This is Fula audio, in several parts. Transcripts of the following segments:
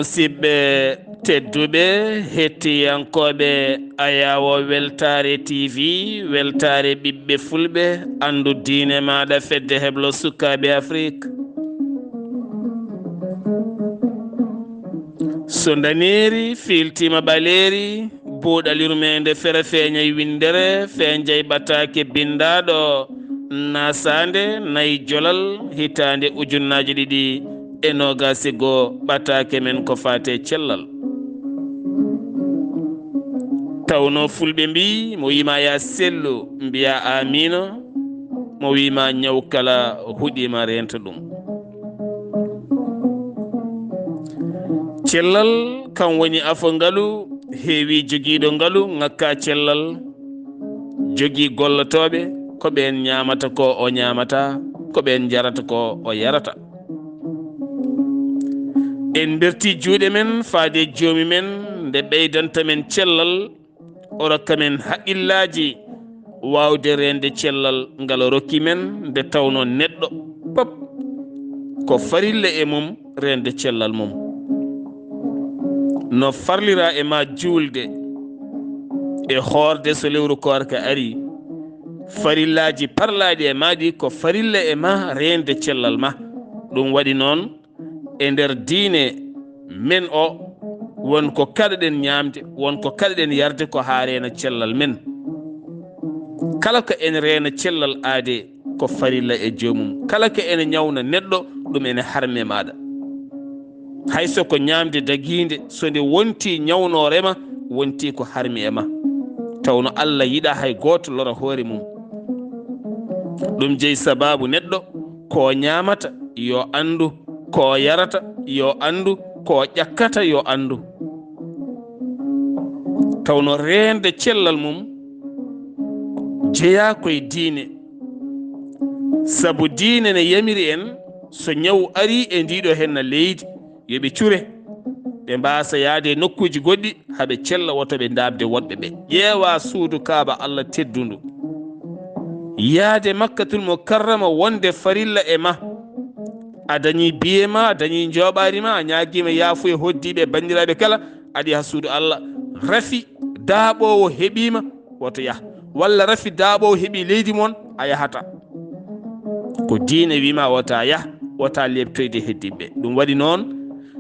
musidɓe tedduɓe hettiyankoɓe ayawo weltare tv weltare ɓiɓɓe fulɓe andu diine maɗa fedde heblo sukaɓe afrique so daneri filtima ɓaleri buuɗal yurmeende fere feeñay windere feeñjay ɓataake bindaɗo naasaande nayi jolal hitande ujunnaji ɗiɗi e nogasi goo ɓataake men ko faate cellal tawno fulɓe mbi mo wima ya sellu mbiya amino mo wima ñaw kala huɗima renta ɗum cellal kam woni afo ngalu heewi jogiiɗo ngalu ngakka cellal jogii gollotoɓe ko ɓen ñamata ko o ñamata ko ɓen jarata ko o yarata en berti juuɗe men faade joomi men nde ɓeydanta men cellal o rokka men haqqillaji wawde rende cellal ngal o rokki men nde tawno neɗɗo pop ko farilla e mum rende cellal mum no farlira e ma juulde e hoorde so lewru korka ari farillaji parlaɗi e maɗi ko farilla e ma rende cellal ma ɗum waɗi noon e nder diine men o wonko kaɗaɗen ñamde wonko kaɗaɗen yarde ko ha reena cellal men kala ko en reena cellal aade ko farilla e joomum kala ko ene ñawna neɗɗo ɗum ene harme maɗa hayso ko ñamde daguide so nde wonti ñawnorema wonti ko harmi e ma tawno Allah yiɗa hay goto lora hoore mum ɗum jeeyi sababu neɗɗo ko ñamata yo andu ko yarata yo andu ko ƴakkata yo andu tawno rende cellal mum jeeya koye diine sabu diine ne yamiri en so ñaw ari e ndiɗo henna leydi yoɓe cure ɓe mbasa yaade nokkuji goɗɗi haɓe cella woto ɓe dabde woɗɓe ɓe ƴeewa suudu kaaba Allah teddundu yaade makkatul mukarrama wonde farilla e ma a dañi biye ma a dañi joɓari ma a ñaguima yaafu e hoddiɓe bandiraɓe kala aɗa yaha suudu Allah rafi daaɓowo heeɓima woto yaha walla rafi daaɓowo heeɓi leydi moon a yahata ko diine wima wota yaha wota lebtoyde heddiɓe ɗum waɗi noon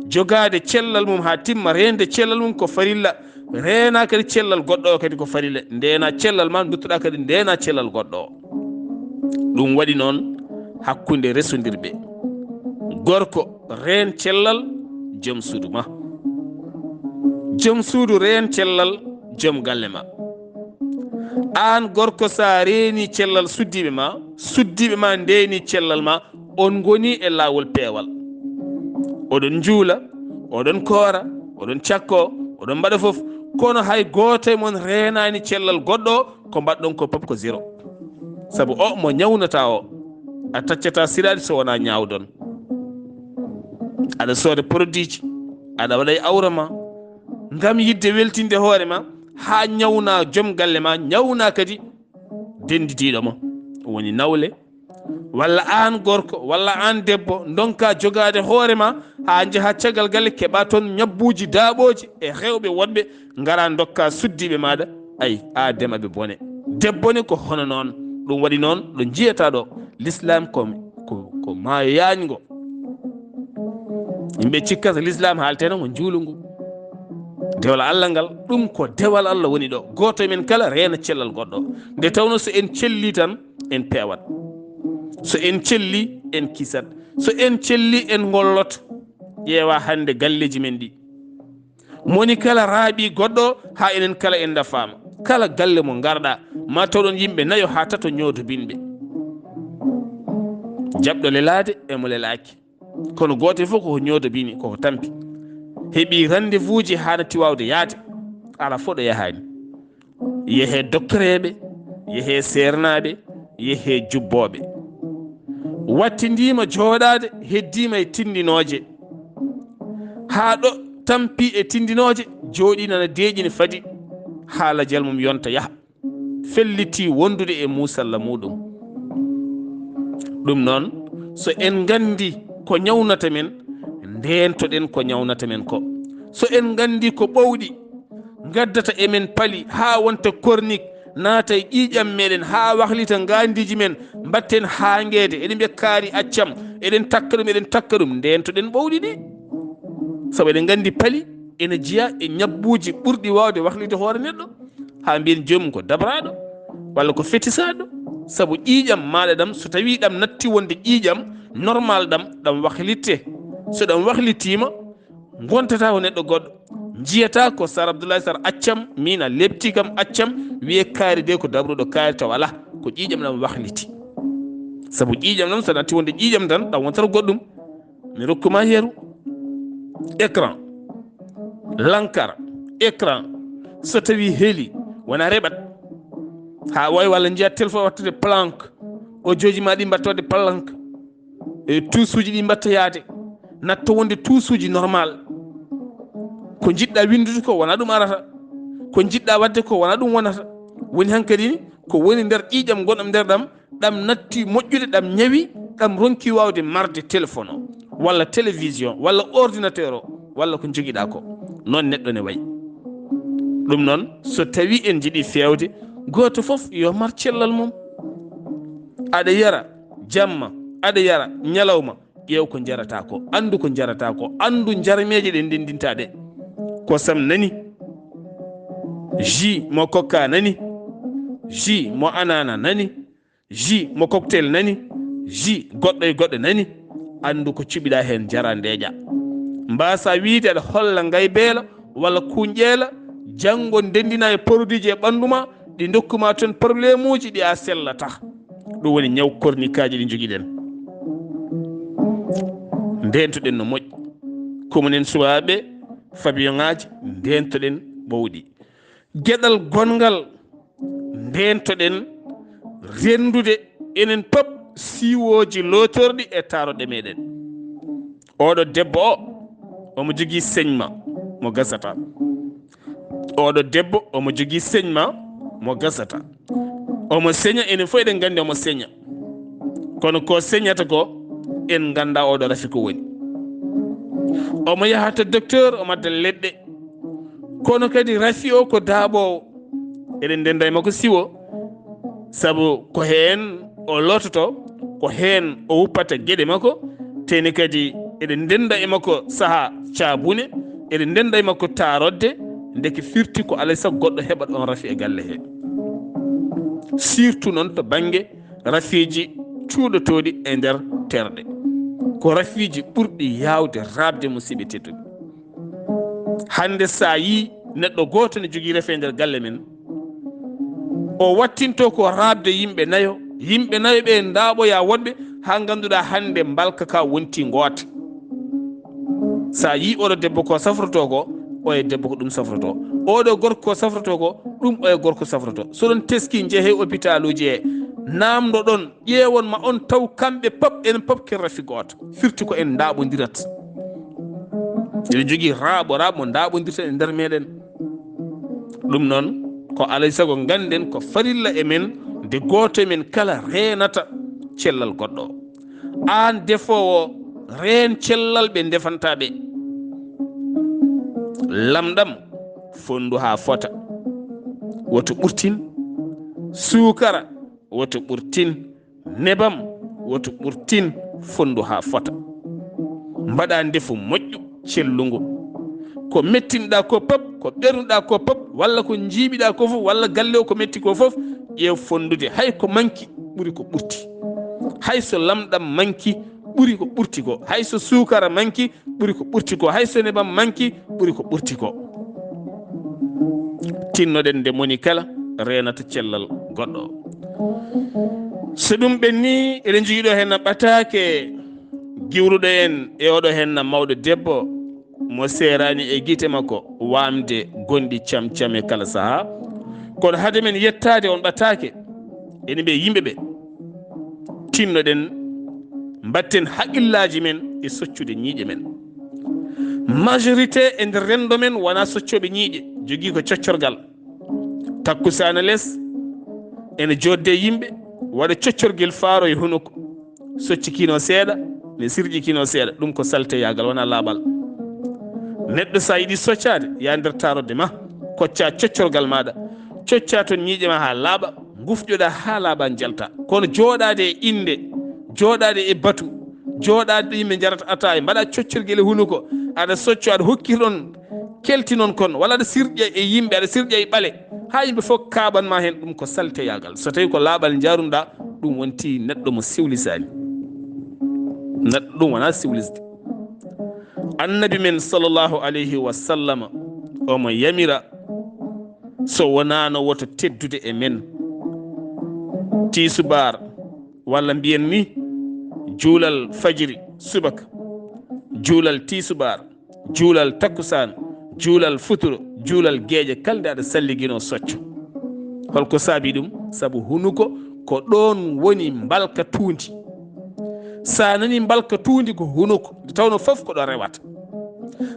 jogade cellal mum ha timma rende cellal mum ko farilla reena kadi cellal goɗɗo o kadi ko farilla ndena cellal ma duttoɗa kadi ndena cellal goɗɗo o ɗum waɗi noon hakkude resodirɓe gorko reen cellal joom suudu ma joom suudu reen cellal joom galle ma an gorko sa reeni cellal suddiɓe ma ndeni cellal ma on goni e lawol peewal oɗon juula oɗon koora oɗon cakko oɗon mbaɗa foof kono hay gooto e mon reenani cellal goɗɗo ko mbaɗɗon ko pop ko zéro sabu o mo ñawnata o a taccata siraɗi so wona ñawdon aɗa sooda produit ji aɗa waɗa e awra ma ngam yidde weltinde hoore ma ha ñawna joom galle ma ñawna kadi dendidiɗo ma woni nawle walla an gorko walla an debbo donka jogade hoore ma ha jaaha caggal galle keɓa toon ñabbuji daaɓoji e rewɓe wonɓe gara dokka suddiɓe maɗa ayi a demaɓe bone debbone ko hono noon ɗum waɗi noon ɗo jiyata ɗo l'islam ko maayo yañgo yimɓe cikkata l'islam haalteno ko juulungu dewal Allah ngal ɗum ko dewal Allah woni ɗo goto men kala reena cellal goɗɗo nde tawno so en celli tan en peewat so en celli en kisat so en celli en gollot ƴeewa hannde galleji men ɗi moni kala raaɓi goɗɗo ha enen kala en dafama kala galle mo garɗa ma tawɗon yimɓe nayo ha tato ñootobinɓe jaɓɗo lelaade emo lelaaki kono goote fof koko ñoodo bini koko tampi heɓi rendez-vous ji haanati wawde yaade ala fof ɗo yahaani yehe doctoreɓe yehe sernaɓe yehe jubbooɓe wattindima jooɗaade heddima e tindinoje haa ɗo tampi e tindinoje jooɗi nana deeƴini fadi haala jalmum yonta yaha felliti wondude e musalla muɗum ɗum noon so en gandi ko ñawnata men ndentoɗen ko ñawnata men ko so en gandi ko ɓowɗi gaddata emen pali haa wonta cornique naata e ƴiiƴam meɗen haa wahlita ngandiji men mbatten haangeede eɗen mbiya kaari accam eɗen takka ɗum ndentoɗen ɓowɗi ɗi sabu eɗen gandi pali ene jiya e ñabbuji ɓurɗi wawde wahlide hoore neɗɗo haa mbiyen joomum ko dabraɗo walla ko fetisaɗo sabu ƴiiƴam maɗa ɗam so tawi ɗam natti wonde ƴiiƴam normal ɗam wahlitte so ɗam wahlitima gontata ko neɗɗo goɗɗo jiyata ko Sar Abdullaahi Saar accam min a lebti kam accam wiye kaari de ko dabruɗo kaari taw ala ko ƴiiƴam ɗam wahliti sabu ƴiiƴam ɗam so natti wonde ƴiiƴam tan ɗam wontata goɗɗum mi rokkuma yeru écran lankara écran so tawi heeli wona reɓat ha wawi walla jiya téléphone wattude planque o joji ma ɗi mbatta wadde planque e tuusuji ɗi mbatta yaade natta wonde tuusuji normal ko jiɗɗa windude ko wona ɗum arata ko jiɗɗa wadde ko wona ɗum wonata woni hankkadi ni ko woni nder ƴiiƴam gonɗam nder ɗam natti moƴƴude ɗam ñawi ɗam ronki wawde marde téléphone o walla télévision walla ordinateur o walla ko joguiɗa ko noon neɗɗo ne wayi ɗum noon so tawi en jiiɗi fewde goto foof yo mar cellal mum aɗa yara jamma aɗa yara ñalawma ƴeew ko jarata ko andu jarmeje ɗe ndendinta ɗe kosam nani jus mo kokka nani jus mo anana nani jus mo cocktail nani jus goɗɗo e goɗɗo nani andu ko cuɓiɗa hen jara ndeeƴa mbasa wiide aɗa holla ngay beela walla kuñƴeela janggo ndendina e produit ji e ɓanduma ɗi dokkuma toon probléme uji ɗi a sellata ɗum woni ñaw kornikaji ɗi joguiɗen ndentoɗen no moƴƴi komunen suwaɓe fabion ŋaji ndentoɗen ɓowɗi gueɗal gongal ndentoɗen rendude enen pop siwoji lotorɗi e taroɗe meɗen oɗo debbo o omo jogui seigne mo gasata oɗo debbo omo jogui seigne mo gasata omo seña enen fof eɗen gandi omo seña kono ko señata ko en ganda oɗo rafi ko woni omo yahata docteur o madda leɗɗe kono kadi rafi o ko daaɓowo eɗen ndenda e makko siwo sabu ko hen o lototo ko hen o wuppata gueɗe makko teni kadi eɗen ndenda e makko saaha cabune eɗen ndenda e makko tarodde ndeke firti ko alay sago goɗɗo heɓat on rafi e galle he surtout noon to banggue rafiji cuuɗotoɗi e nder terɗe ko rafiji ɓurɗi yawde rabde musidɓe tedduɓe hande sa yi neɗɗo goto ne jogui rafi e nder galle men o wattinto ko rabde yimɓe nayo ɓe daaɓoya woɗɓe ha ganduɗa hande mbalka ka wonti goota sa yi oɗo debbo ko safroto ko o e debbo ko ɗum safroto oɗo gorko ko safroto ko ɗum o e gorko safroto soɗon teski jeehe hôpital uji e namdo ɗon ƴeewon ma on taw kamɓe pop enen pop ken rafi goto firti ko en daaɓodirat eɗen jogui raaɓo daaɓodirta e nder meɗen ɗum noon ko alay sago ganden ko farilla e men nde goto men kala renata cellal goɗɗo o an defowo reen cellal ɓe defantaɓe lamɗam fondu ha fota woto ɓurtin suukara woto ɓurtin nebam woto ɓurtin fondu ha fota mbaɗa ndefu moƴƴu cellugu ko mettinɗa ko pop ko ɓernuɗa ko pop walla ko jiiɓiɗa ko fof walla galle o ko metti ko fof ƴeew fondude hay ko manki ɓuuri ko ɓurti hay so lamɗam manki ɓuuri ko ɓurti ko hay so suukara manki ɓuuri ko ɓurti ko hay so nebam manki ɓuuri ko ɓurti ko tinnoɗen nde moni kala renata cellal goɗɗo o so ɗum ɓenni eɗen jogiiɗo hen ɓataake giwruɗo en e oɗo hen mawɗo debbo mo serani e guite makko wamde gonɗi camcam e kala saaha. Kono hade men yettade on ɓataake ene ɓe yimɓeɓe tinnoɗen mbatten haqqillaji men e soccude ñiiƴe men. Majorité e nder rendo men wona soccoɓe ñiiƴe, jogii ko coccorgal takkusana less ene jodde yimɓe waɗa coccorgel faaro e hunuko, socci kino seeɗa ne sirƴi kino seeɗa. ɗum ko salteyagal wona laaɓal. neɗɗo sa yiɗi soccade ya nder tarodde ma kocca coccorgal maɗa, cocca toon ñiiƴe ma ha laaɓa, gufƴoɗa ha laaɓa jalta. Kono jooɗade e inde, jooɗade e batu, jooɗade ɗo yimɓe jarata ataye mbaɗa coccorguel e hunuko, aɗa socco aɗa hokkirɗon kelti noon kon, walla aɗa sirƴa e yimɓe, aɗa sirƴa e ɓale ha yimɓe fof kaɓanma hen. ɗum ko salteyagal. So tawi ko laaɓal jarumɗa ɗum wonti neɗɗo mo siwlisani. neɗɗo ɗum wona siwlisde. annabi men sallllahu alayhi wa sallam omo yamira so wonano woto teddude e men tisubar walla mbiyen ni juulal fajiri subaka, juulal tisubar, juulal takkusan, juulal futuro, juulal gueeƴe, kalde aɗa salligino socco. holko saabi ɗum? saabu hunuko ko ɗon woni mbalka tuundi. sa nani mbalka tuundi ko hunuko, nde tawno fof ko ɗon rewata.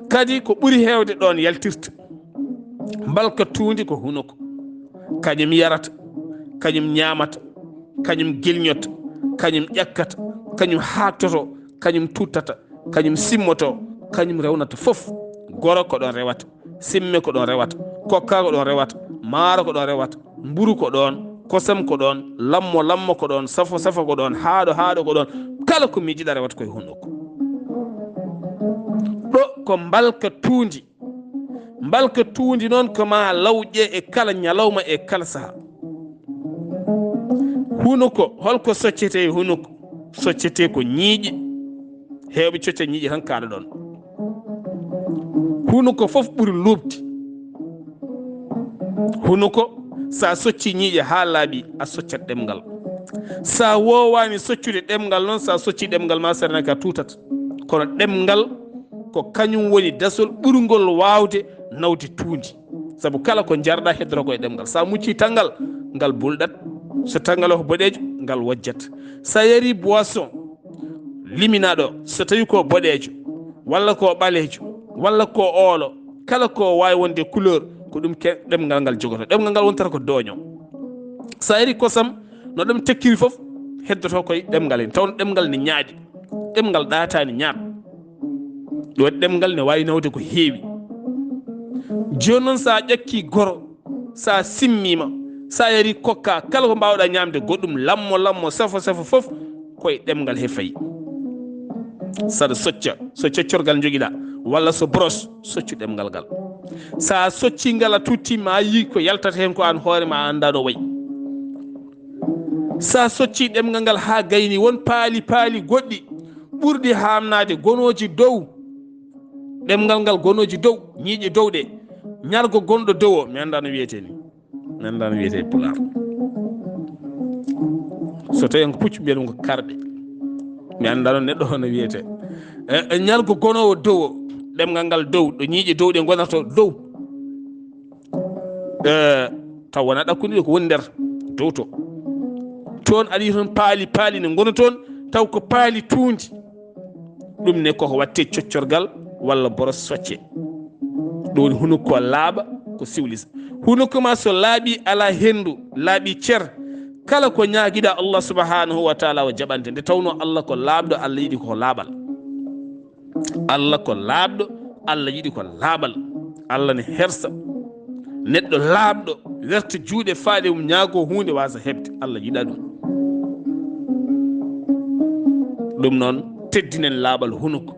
kadi ko ɓuri hewde ɗon yaltirta. mbalka tuundi ko hunuko, kañum yarata, kañum ñamata, kañum gilñotta, kañum ƴakkata, kañum hattoto, kañum tuttata, kañum simmoto, kañum rewnata fof. goro ko ɗon rewata, simme ko ɗon rewata, kokka ko ɗon rewata, maaro ko ɗon rewata, mburu ko ɗon, kosam ko ɗon, lammo ko ɗon, safo ko ɗon, haaɗo ko ɗon. kala ko miijiɗa rewata koye hunnoko. ɗo ko mbalka tuundi. mbalka tuundi noon ko ma lawƴe e kala ñalawma e kala saha. hunuko holko soccete e hunuko? soccete ko ñiiƴe. heewɓe cocca ñiiƴe tan kaaɗa ɗon. hunuko fof ɓuri luuɓde. hunuko sa socci ñiiƴe ha laaɓi a soccat ɗemgal. sa wowani soccude ɗemgal noon, sa socci ɗemgal ma sarana ka tutata. kono ɗemgal ko kañum woni dasol ɓurgol wawde nawde tuundi. saabu kala ko jarɗa heddoro koye ɗemgal. sa mucci tangal ngal bulɗat, so tangal o ko boɗejo ngal wojjat. sa yari boisson liminaɗo, so tawi ko boɗejo walla ko ɓalejo walla ko oolo, kala ko wawi wonde couleur ko ɗum ɗemgal ngal jogoto. ɗemgal ngal wontata ko doño. sa yari kosam no ɗum tekkiri fof heddoto koye ɗemgal en, tawno ɗemgal ne ñaaɗi, ɗemgal ɗatani ñaaɗ. ɗo waɗi ɗemgal ne wawi nawde ko heewi. joni noon sa ƴakki goro, sa simmima, sa yari kokka, kala ko mbawɗa ñamde goɗɗum, lammo safo fof koye ɗemgal he fayi. saɗa socca, so coccorgal joguiɗa walla so brosse, soccu ɗemgal ngal. sa socci ngal a tuttima a yi ko yaltata hen ko an hoorema a anda no wayi. sa socci ɗemgal ngal ha gayni, won paali goɗɗi ɓurɗi hamnade gonoji dow ɗemgal ngal, gonoji dow ñiiƴe dow ɗe. ñalgo gonɗo dow o mi anda no wiyete ni, mi anda no wiyete pulaar. so tawi en ko puccu mbiya ɗum ko karɗe, mi anda noon neɗɗo hono wiyete. ñalgo gonowo dow o, ɗemgal ngal dow ɗo ñiiƴe dow ɗe gonata dow. taw wona ɗakkude ko woni nder dow to. toon aɗa yi toon paali ne gona toon, taw ko paali tuundi. ɗum ne koko watte coccorgal walla boros socce. ɗo woni hunuko laaɓa ko siwlisa. hunuko ma so laaɓi ala hendu, laaɓi cer, kala ko ñaaguiɗa Allah subhanahu wa taala o jaɓante. nde tawno Allah ko laaɓɗo, Allah yiɗi ko laaɓal. Allah ko laaɓɗo, Allah yiɗi ko laaɓal. Allah ne hersa neɗɗo laaɓɗo werta juuɗe faaɗe mum ñaago hunde wasa heɓde. Allah yiɗa ɗum. ɗum noon teddinen laaɓal hunuko.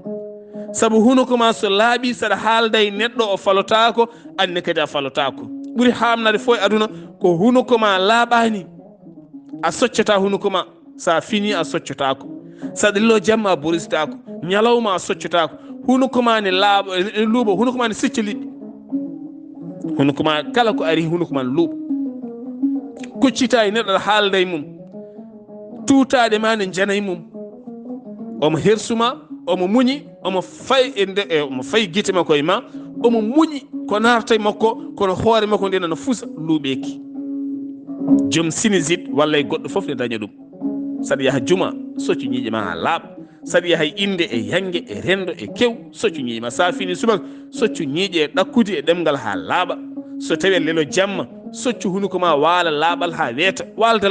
saabu hunuko ma so laaɓi, saɗa haalda e neɗɗo o falotako, anne kadi a falotako. ɓuri hamnade fo e aduna ko hunuko ma laaɓani, a soccata hunuko ma. sa fini a soccotako, saɗa lilo jamma a borisitako, ñalawma a soccotako. hunuko ma ne laaɓa ne luuɓa, hunuko ma ne sicca liɗɗi. hunuko ma kala ko ari hunuko ma ne luuɓa. koccita e neɗɗo aɗa haalda e mum, tuutaade ma ne janayi mum omo hersuma omo muñi omo fay omo fay gite makko e ma omo muñi ko narta makko kono hoore makko nde no fusa luuɓeeki joom sinusite walla e goɗɗo fof ne daña ɗum saɗa yaha juma soccu ñiiƴe ma ha laaɓa saɗa yaha inde e yangue e rendo e kew soccu ñiiƴe ma sa fini subaka soccu ñiiƴe e ɗakkude e ɗemgal ha laaɓa so tawi lelo jamma soccu hunuko ma waala laaɓal ha weeta walda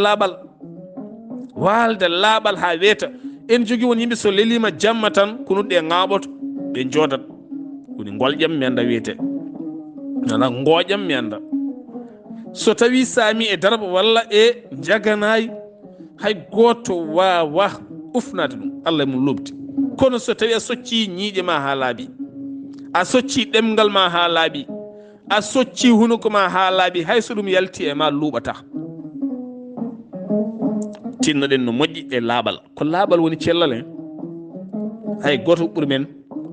laaɓal ha weeta en jogui won yimɓe so lelima jamma tan ko nuɗɗe ŋaaɓoto ɓe joodat woni golƴam mi anda wiyete ana gooƴam mi anda so tawi saami e daraba walla e jaganayi hay goto wawa ufnade ɗum Allah mum lobdi kono so tawi a socci ñiiƴe ma ha laaɓi a socci ɗemgal ma ha laaɓi a socci hunuko ma ha laaɓi hay so ɗum yalti e ma luuɓata tinnoɗen no moƴƴi e laaɓal ko laaɓal woni cellal hen hay goto ɓuuri men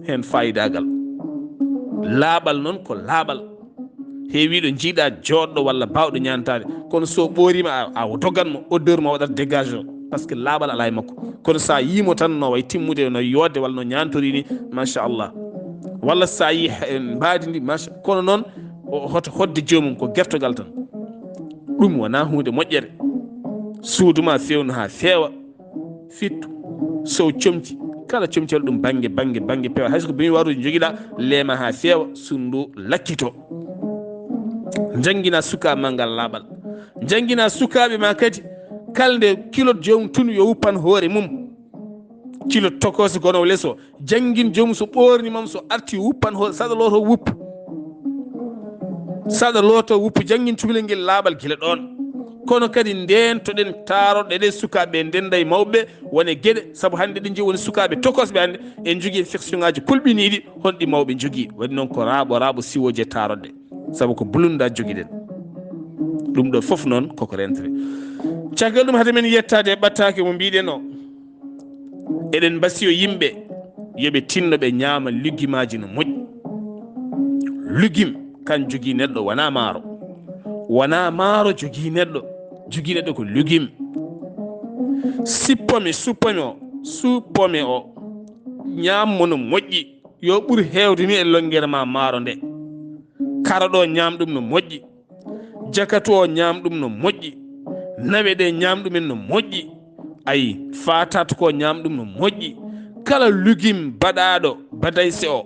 hen fayidagal laaɓal noon ko laaɓal heewiɗo jiiɗa joɗɗo walla bawɗo ñantade kono so ɓoorima a doganmo odeur ma waɗata dégage o par ce que laaɓal ala e makko kono sa yimo tan no way timmude no yodde walla no ñantori ni machallah walla sa yi mbaadi ndi macha kono noon hoto hodde jomum ko gertogal tan ɗum wona hunde moƴƴere suuduma fewnu ha feewa fittu sow comci kala comcel ɗum banggue peewa hayso ko bimi waruji joguiɗa leema ha feewa sundu lakkito jangguina sukaɓe ngal laaɓal jangguina sukaɓe ma kadi kalde kilot jomum tun yo wuppan hoore mum kilot tokose gono less o jangguin jomum so ɓornimam so arti wuppan hoore saɗa loto wuppu jangguin cukalel nguel laaɓal guila ɗon kono kadi ndentoɗen taroɗe ɗe sukaɓe ndenda e mawɓe wone gueɗe saabu hande ɗin jii woni sukaɓe tokosɓe hande en jogui infection ngaji kulɓiniɗi honɗi mawɓe jogui waɗi noon ko raaɓo siwoje taroɗe saabu ko bulunda joguiɗen ɗum ɗo foof noon koko rentere caggal ɗum hade men yettade e ɓattake mo mbiɗen o eɗen mbasiyo yimɓe yoɓe tinno ɓe ñaama lugguimaji no moƴƴi luggim kan jogui neɗɗo wona maaro jogui neɗɗo ko luggim suppome o ñammo no moƴƴi yo ɓuuri hewde ni e longguere ma maaro nde karaɗo ñam ɗum no moƴƴi jakatu o ñam ɗum no moƴƴi nawe ɗe ñam ɗumen no moƴƴi ayi fatat ko ñam ɗum no moƴƴi kala lugim baɗaɗo badayse o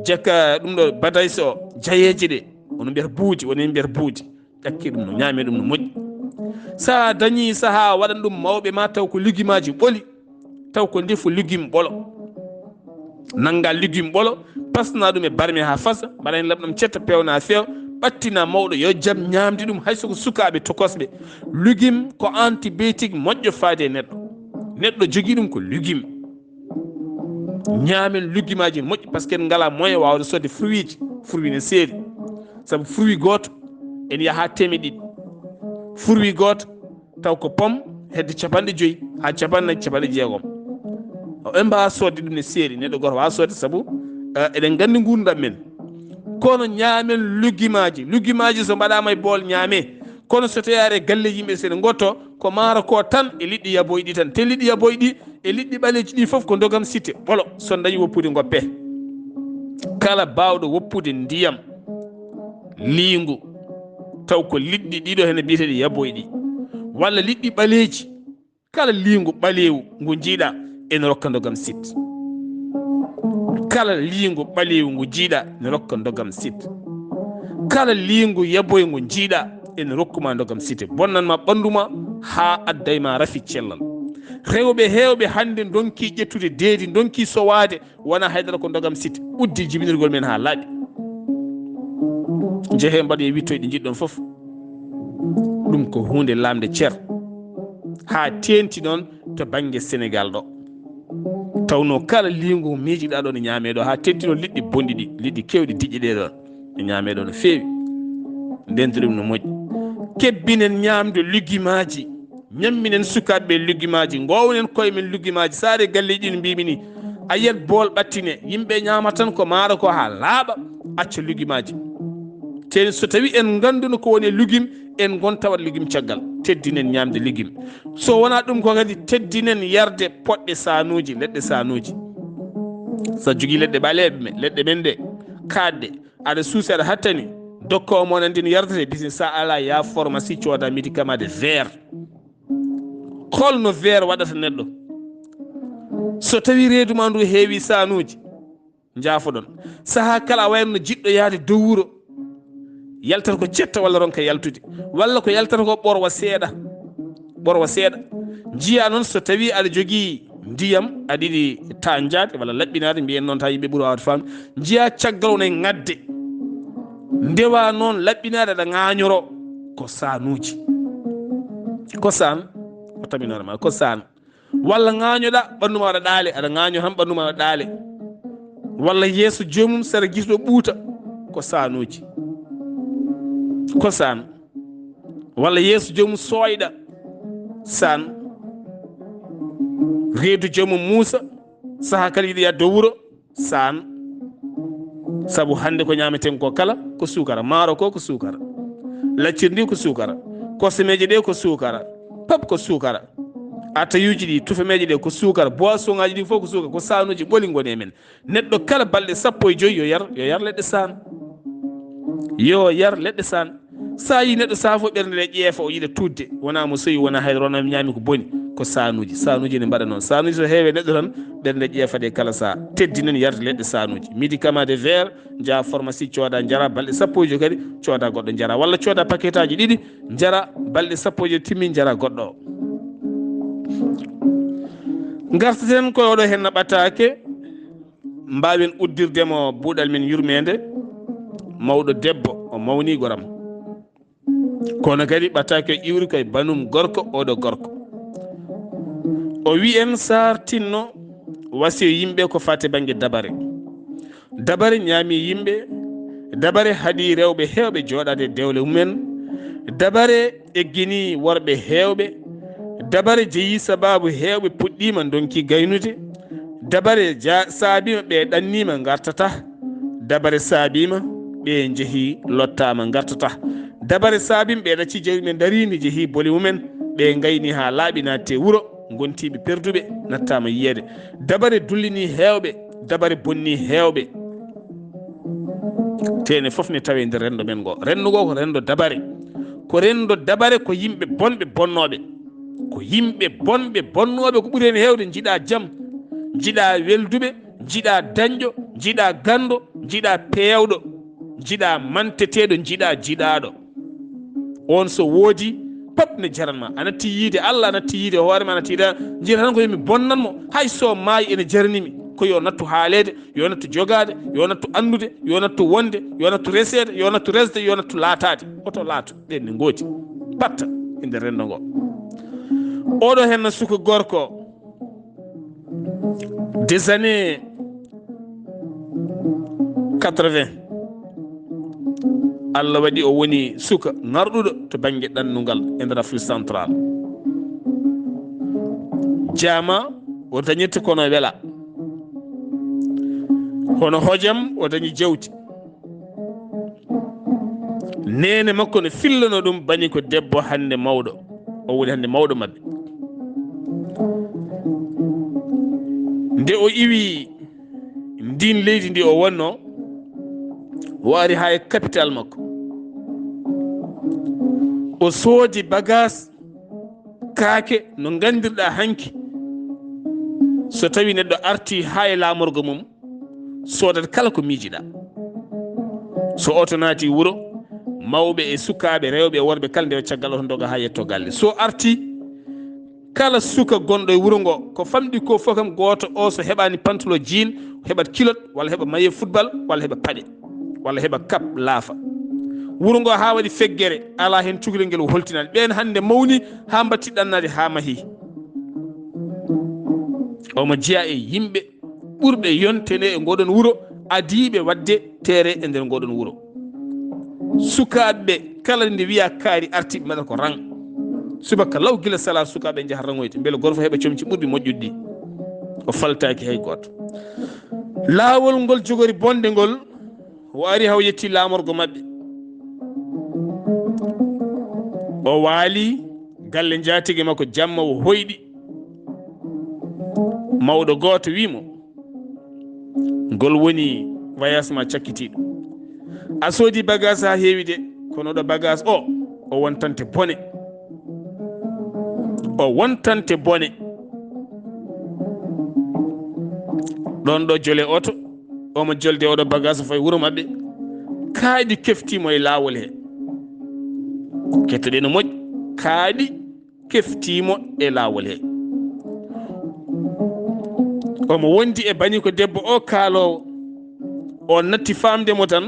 jaka ɗum ɗo badayse o jayeji ɗe wono mbiyata buuji ƴakki ɗum no ñaame ɗum no moƴƴi sa dañi saaha waɗan ɗum mawɓe ma taw ko lugguimaji ɓoli taw ko ndefu luggim ɓolo nangga luggim ɓolo pasna ɗum e barmi ha fasa mbaɗa hen labɗam cetta pewna feewa ɓattina mawɗo yo jaam ñamdi ɗum haysoko sukaɓe tokosɓe luggim ko antibiotique moƴƴo faade e neɗɗo jogui ɗum ko luggim ñaamen lugguimaji moƴƴi par ce que en ngala moyen wawde sodde fruit ne seeri saabu fruit goto en yaha temeɗiɗi fruit goto taw ko pomme hedde 50 ha 50 ɓe mbawa sodde ɗum ne seeri neɗɗo goto wawa sodde saabu eɗen gandi gurdam men kono ñaamen lugguimaji so mbaɗama e bool ñaame kono so taware galle yimɓe seɗe gotto ko maaro ko tan e liɗɗi yaboyi ɗi tan te liɗɗi yaboyi ɗi e liɗɗi ɓaleji ɗi foof ko dogam cité ɓolo son dañi woppude goppe kala bawɗo woppude ndiyam liingu taw ko liɗɗi ɗiɗo hene biyeteɗe yaboyi ɗi walla liɗɗi ɓaleji kala liingu ɓalewu ngu jiiɗa ene rokka dogam site kala liingu ɓalewu ngu jiiɗa ne rokka dogam site kala liingu yaboy ngu jiiɗa ene rokkuma dogam site bonnanma ɓanduma ha addayma rafi cellal rewɓe hewɓe hande donki ƴettude deedi donki sowade wona haydara ko dogam site uddi jibinirgol men ha laaɓi jeehe mbaɗo wittoyɗe jiɗɗon foof ɗum ko hunde lamde ceer ha tenti noon to banggue Sénégal ɗo tawno kala liingu miijiɗa ɗo ne ñaameɗo ha teddino liɗɗi bonɗi ɗi liɗɗi kewɗi diƴƴe ɗe ɗon ne ñaameɗo no feewi ndento ɗum no moƴƴi kebbinen ñamde lugguimaji ñamminen sukaɓeɓe lugguimaji gownen koye men lugguimaji saare galleji ɗi no mbimi ni a yiyat bool ɓattine yimɓe ñama tan ko maaro ko ha laaɓa acca lugguimaji te so tawi en ganduno ko woni luggim en gonta wat ligum caggal teddinen ñamde ligum so wona ɗum ko kadi teddinen yarde poɗɗe sanuji leɗɗe sanuji sa jogui leɗɗe ɓaleɓe me leɗɗe men ɗe kaɗɗe aɗa suusi aɗa hattani dokka o mon andin yardete bisi sa ala ya pharmacie cooda médicament de vert holno vert waɗata neɗɗo so tawi reedu ma ndu heewi sanuji jaafoɗon saha kala a wayno jiɗɗo yaade dow wuro yaltata ko cetta walla ronka yaltude walla ko yaltata ko ɓorwa seeɗa jiya noon so tawi aɗa jogui ndiyam aɗa yiɗi tanjade walla laɓɓinade mbiyen noon ta yimɓe ɓuuri wawde famde jiya caggal wona e ngadde ndewa noon laɓɓinade aɗa ŋañoro ko sanuji ko san o taminorema ko san walla ŋañoɗa ɓannuma waɗa ɗaale aɗa ŋaño tan ɓannuma waɗa ɗaale walla yeeso jomum saɗa guisɗo ɓuuta ko sanuji ko san walla yeeso jomum sooyɗa san reedu jomum muusa saha kala yiɗi yadde wuuro san saabu hannde ko ñameten ko kala ko sukara maaro ko sukara laccir ndi ko sukara kosemeje ɗe ko sukara pap ko sukara atayuji ɗi tufemeje ɗe ko sukara boisson ngaji ɗi fof ko sukara ko sanuji ɓoli goni e men neɗɗo kala balɗe 15 yo yar leɗɗe san sa yi neɗɗo saha fof ɓernde nde ƴeefa o yiɗa tudde wona mo soyi wona hayɗo wona ñaami ko boni ko sanuji ne mbaɗa noon sanuji so heewe neɗɗo tan ɓernde ƴeefade kala saha teddinen yarde leɗɗe sanuji médicament de vert jaa pharmacie cooda jara balɗe 15 kadi cooda goɗɗo jara walla cooda paquet aji ɗiɗi jara balɗe 15 timmi jara goɗɗo o gartaten koye oɗo henna ɓataake mbawen uddirdemo buuɗal men yurmeende mawɗo debbo o mawni goram kono kadi ɓataake o iwri koye banum gorko oɗo gorko o wi en Saar tinno wasi yimɓe ko fate banggue dabare ñaami yimɓe dabare haaɗi rewɓe hewɓe jooɗade dewle mumen dabare eggini worɓe hewɓe dabare jeeyi sababu hewɓe puɗɗima donki gaynude dabare saabima ɓe ɗannima gartata dabare saabima ɓe jeehi lottama gartata dabare saabima ɓe ɗacci jawdi men darini jeehi boli mumen ɓe gayni ha laaɓi natte wuuro gontiɓe perduɓe nattama yiyede dabare dullini hewɓe dabare bonni hewɓe tene foof ne tawe nder rendo men ngo rendo ngo ko rendo dabare ko yimɓe bonɓe bonnoɓe ko ɓuuri hen hewde jiiɗa jaam jiiɗa welduɓe jiiɗa dañƴo jiiɗa gando jiiɗa pewɗo jiiɗa manteteɗo jiiɗa jiiɗaɗo on so woodi pap ne jaranma a natti yiide Allah a natti yiide hoorema a natti yiide jiiɗa tan ko yomi bonnanmo hay so maayi ene jarnimi ko yo nattu haalede yo nattu jogade yo nattu andude yo nattu wonde yo nattu resede yo nattu resde yo nattu laatade oto laato ɗen ne gooti batta e nder rendo ngo oɗo henna suka gorko des années 80 Allah waɗi o woni suka ngarɗuɗo to banggue ɗannungal e nder Afrique central jaama o dañirta kono wela hono hojam o dañi jawdi nene makko ne fillano ɗum bani ko debbo hande mawɗo o woni hande mawɗo mabɓe nde o iwi ndin leydi ndi o wonno o ari ha e capital makko o soodi bagage kaake no gandirɗa hanki so tawi neɗɗo arti ha e lamorgo mum soodata kala ko miijiɗa so oto naati wuuro mawɓe e sukaɓe rewɓe e worɓe kala nde caggal oto doga ha yetto galle so arti kala suka gonɗo e wuuro ngo ko famɗi ko fof kam goto o so heɓani pantalon jean heɓat kilot walla heɓa maillot football walla heɓa paɗe walla heɓa kap laafa wuuro ngo ha waɗi feggere ala hen cukalel ngel holtinade ɓen hande mawni ha mbatti ɗannade ha maahi omo jeeya e yimɓe ɓurɓe yontene e ngoɗon wuuro adiɓe wadde teere e nder ngoɗon wuuro sukaɓe kala nde wiya kaari artiɓe mbaɗata ko rang subaka law gila sala sukaɓe jaaha rangoyde beele goto fo heeɓa comci ɓurɓe moƴƴuɗi ɗi o faltaki hay goto laawol ngol jogori bonde ngol o ari haw yetti lamorgo mabɓe o waali galle njaatige makko jamma o hoyɗi mawɗo gooto wimo ngol woni voyage ma cakkitiɗo a soodi bagage ha heewi de kono ɗo bagage o wontante bone ɗon ɗo jole oto omo jolde oɗo bagage fayi wuuro maɓɓe kaaɗi keftimo e laawol he kettoɗe no moƴƴi kaaɗi keftimo e laawol he omo wondi e bani ko debbo o kaalowo o natti famdemo tan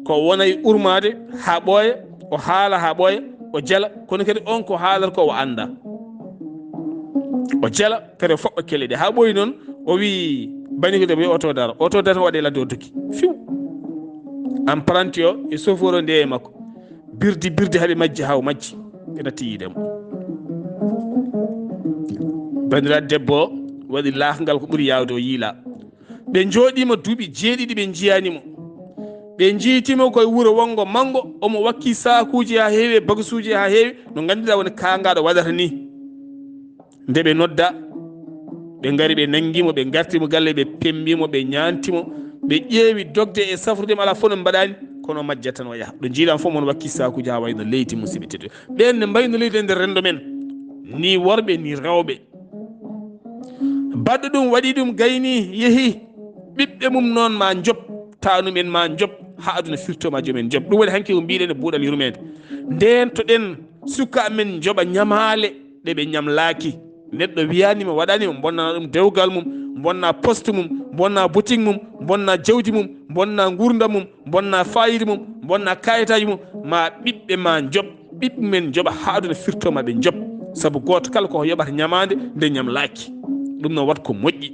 ko wonay urmade ha ɓooya o haala ha ɓooya o jala kono kadi on ko haalata ko o anda o jala kadi o foɓɓa kele ɗe ha ɓooyi noon o wi bani ko debbo yo oto dara waɗe ladde o doki fiw apprenti o e chauffeur o nde e makko birdi haɓe majji ha o majji ɓe natti yidemo bandiraɗo debbo o waɗi laakngal ko ɓuuri yawde o yiila ɓe jooɗima duuɓi jeeɗiɗi ɓe jiyanimo ɓe jiitimo koye wuuro wongo mango omo wakki sakuji ha heewi bagasuji ha heewi no ganduɗa woni kangaɗo waɗata ni nde ɓe nodda ɓe ngari ɓe nangimo ɓe gartimo galle ɓe pembimo ɓe ñantimo ɓe ƴeewi dogde e safrudema ala fof no mbaɗani kono majjat tan o yaha ɗo jiiɗam fof mon wakki sakuji ha wayno leydi musidɓe tedduɓe ɓen ne mbayno leydi e nder rendo men ni worɓe ni rewɓe baɗɗo ɗum waɗi ɗum gayni yeehi ɓiɓɓe mum noon ma job tanumen ma job ha aduna firtoma jomen job ɗum waɗi hanke ko mbiɗen e buuɗal yurmede nden to ɗen suka men joɓa ñamale ɗe ɓe ñamlaki neɗɗo wiyanima waɗanima bonna ɗum dewgal mum bonna poste mum bonna boutique mum bonna jawdi mum bonna gurdam mum bonna fayida mum bonna kayitaji mum ma ɓiɓɓe ma job ɓiɓɓe men joɓa ha aduna firtoma ɓe job saabu goto kala koko yoɓata ñamade nde ñamlaki ɗum noon wat ko moƴƴi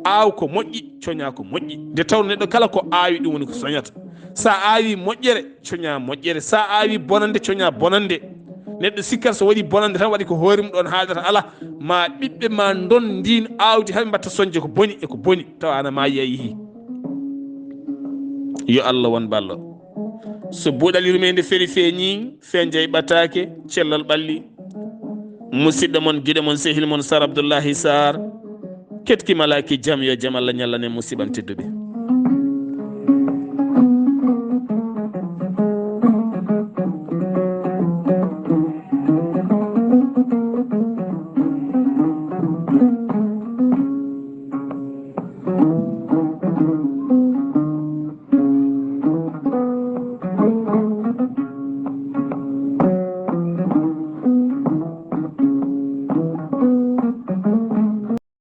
aaw ko moƴƴi coña ko moƴƴi nde tawno neɗɗo kala ko aawi ɗum woni ko soñata sa aawi moƴƴere coña moƴƴere sa aawi bonande coña bonande neɗɗo sikkata so waɗi bonande tan waɗi ko hoore mum ɗon haaldata ala ma ɓiɓɓe ma don ndin aawdi haɓe mbatta soñde ko boni e ko boni tawa ana maayi a yeehi yo Allah won ballo so buuɗal yurmede feri feeñi feñja ɓataake cellal ɓalli musidɗo mon guiɗo mon sehil mon Sar Abdullaahi Saar ketki malaki jam yo jam Allah ñallane musiɓan tedduɓe